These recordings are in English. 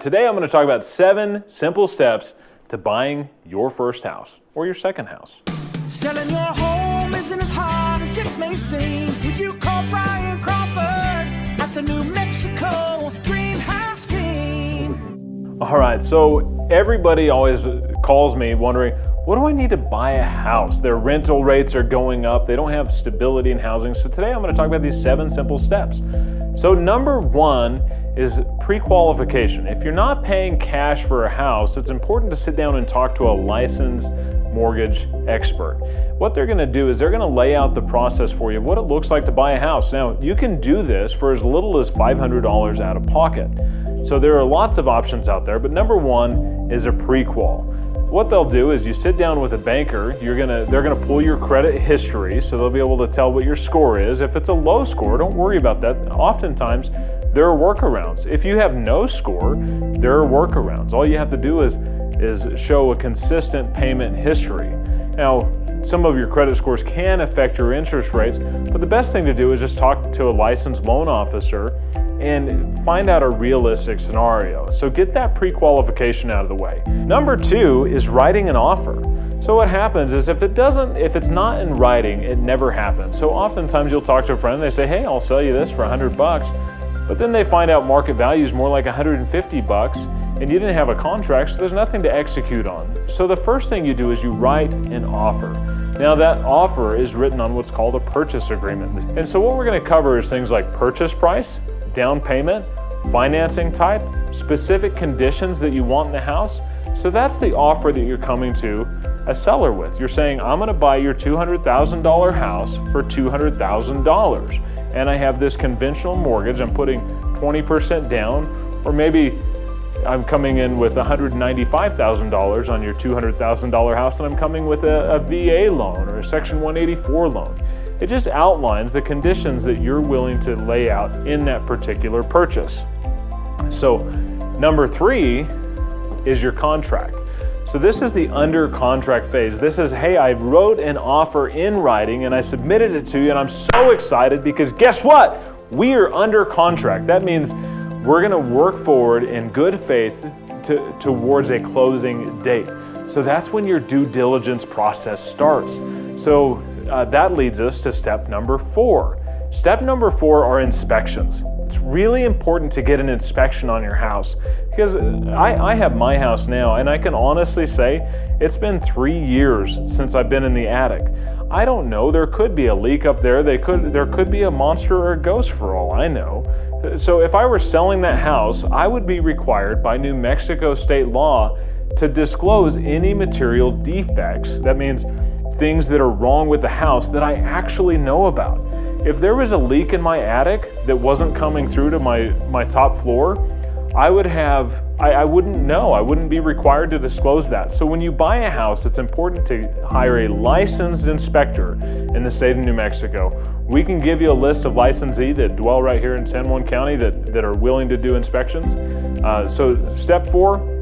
Today I'm going to talk about 7 simple steps to buying your first house or your second house. Selling your home isn't as hard as it may seem. With you call Brian Crawford at the New Mexico Dream House Team. All right, so everybody always calls me wondering, what do I need to buy a house? Their rental rates are going up. They don't have stability in housing. So today I'm going to talk about these 7 simple steps. So number 1 is pre-qualification. If you're not paying cash for a house, it's important to sit down and talk to a licensed mortgage expert. What they're going to do is they're going to lay out the process for you of what it looks like to buy a house. Now, you can do this for as little as $500 out of pocket. So there are lots of options out there, but number 1 is a pre-qual. What they'll do is you sit down with a banker, they're gonna pull your credit history, so they'll be able to tell what your score is. If it's a low score, don't worry about that. Oftentimes, there are workarounds. If you have no score, there are workarounds. All you have to do is show a consistent payment history. Now, some of your credit scores can affect your interest rates, but the best thing to do is just talk to a licensed loan officer and find out a realistic scenario. So get that pre-qualification out of the way. Number 2 is writing an offer. So what happens is if it's not in writing, it never happens. So oftentimes you'll talk to a friend and they say, hey, I'll sell you this for $100. But then they find out market value is more like $150 and you didn't have a contract, so there's nothing to execute on. So the first thing you do is you write an offer. Now that offer is written on what's called a purchase agreement. And so what we're gonna cover is things like purchase price, down payment, financing type, specific conditions that you want in the house. So that's the offer that you're coming to a seller with. You're saying, I'm gonna buy your $200,000 house for $200,000. And I have this conventional mortgage, I'm putting 20% down, or maybe I'm coming in with $195,000 on your $200,000 house, and I'm coming with a VA loan or a Section 184 loan. It just outlines the conditions that you're willing to lay out in that particular purchase. So number 3 is your contract. So this is the under contract phase. This is, hey, I wrote an offer in writing and I submitted it to you, and I'm so excited because guess what? We are under contract. That means we're gonna work forward in good faith towards a closing date. So that's when your due diligence process starts. So that leads us to step number 4. Step number 4 are inspections. It's really important to get an inspection on your house because I have my house now, and I can honestly say it's been 3 years since I've been in the attic. I don't know, there could be a leak up there. There could be a monster or a ghost for all I know. So if I were selling that house, I would be required by New Mexico state law to disclose any material defects. That means things that are wrong with the house that I actually know about. If there was a leak in my attic that wasn't coming through to my top floor, I wouldn't know. I wouldn't be required to disclose that. So when you buy a house, it's important to hire a licensed inspector in the state of New Mexico. We can give you a list of licensees that dwell right here in San Juan County that are willing to do inspections. So step 4,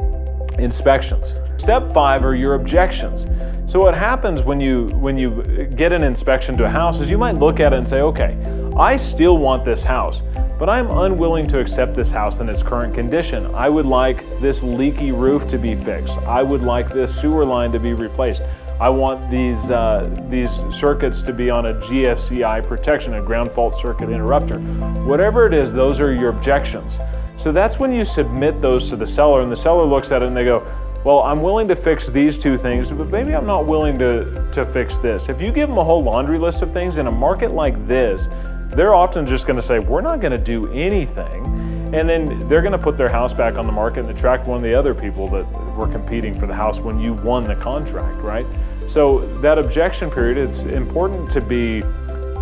inspections. Step 5 are your objections. So what happens when you get an inspection to a house is you might look at it and say, okay, I still want this house, but I'm unwilling to accept this house in its current condition. I would like this leaky roof to be fixed. I would like this sewer line to be replaced. I want these circuits to be on a GFCI protection, a ground fault circuit interrupter. Whatever it is, those are your objections. So that's when you submit those to the seller, and the seller looks at it and they go, well, I'm willing to fix these 2 things, but maybe I'm not willing to fix this. If you give them a whole laundry list of things in a market like this, they're often just gonna say, we're not gonna do anything. And then they're gonna put their house back on the market and attract one of the other people that were competing for the house when you won the contract, right? So that objection period, it's important to be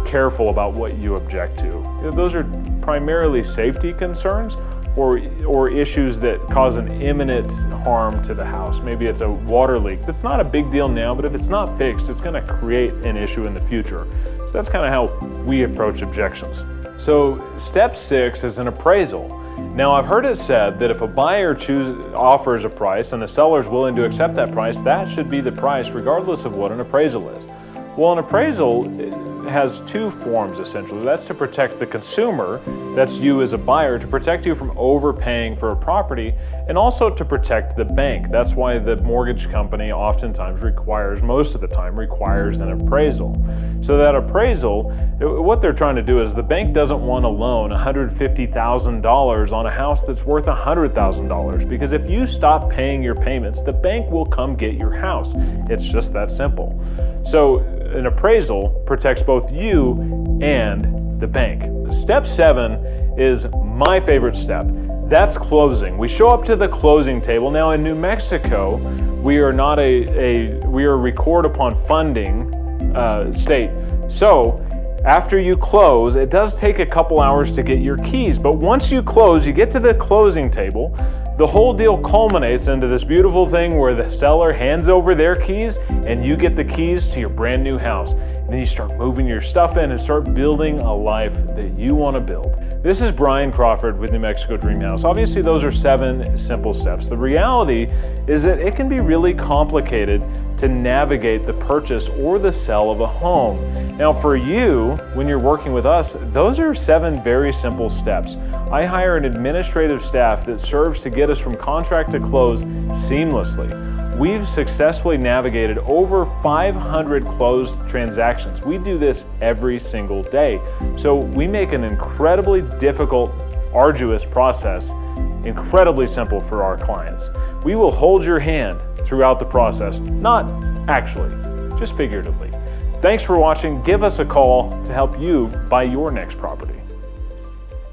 careful about what you object to. Those are primarily safety concerns or issues that cause an imminent harm to the house. Maybe it's a water leak. That's not a big deal now, but if it's not fixed, it's gonna create an issue in the future. So that's kind of how we approach objections. So step 6 is an appraisal. Now I've heard it said that if a buyer offers a price and the seller is willing to accept that price, that should be the price regardless of what an appraisal is. Well, an appraisal has two forms essentially. That's to protect the consumer, that's you as a buyer, to protect you from overpaying for a property, and also to protect the bank. That's why the mortgage company oftentimes most of the time requires an appraisal. So that appraisal, what they're trying to do is the bank doesn't want to loan $150,000 on a house that's worth $100,000, because if you stop paying your payments, the bank will come get your house. It's just that simple. So an appraisal protects both you and the bank. Step 7 is my favorite step. That's closing. We show up to the closing table. Now in New Mexico, we are not we are record upon funding state. So after you close, it does take a couple hours to get your keys, but once you close, you get to the closing table, the whole deal culminates into this beautiful thing where the seller hands over their keys and you get the keys to your brand new house. And then you start moving your stuff in and start building a life that you want to build. This is Brian Crawford with New Mexico Dream House. Obviously, those are 7 simple steps. The reality is that it can be really complicated to navigate the purchase or the sale of a home. Now for you, when you're working with us, those are 7 very simple steps. I hire an administrative staff that serves to get us from contract to close seamlessly. We've successfully navigated over 500 closed transactions. We do this every single day. So we make an incredibly difficult, arduous process incredibly simple for our clients. We will hold your hand throughout the process, not actually, just figuratively. Thanks for watching. Give us a call to help you buy your next property.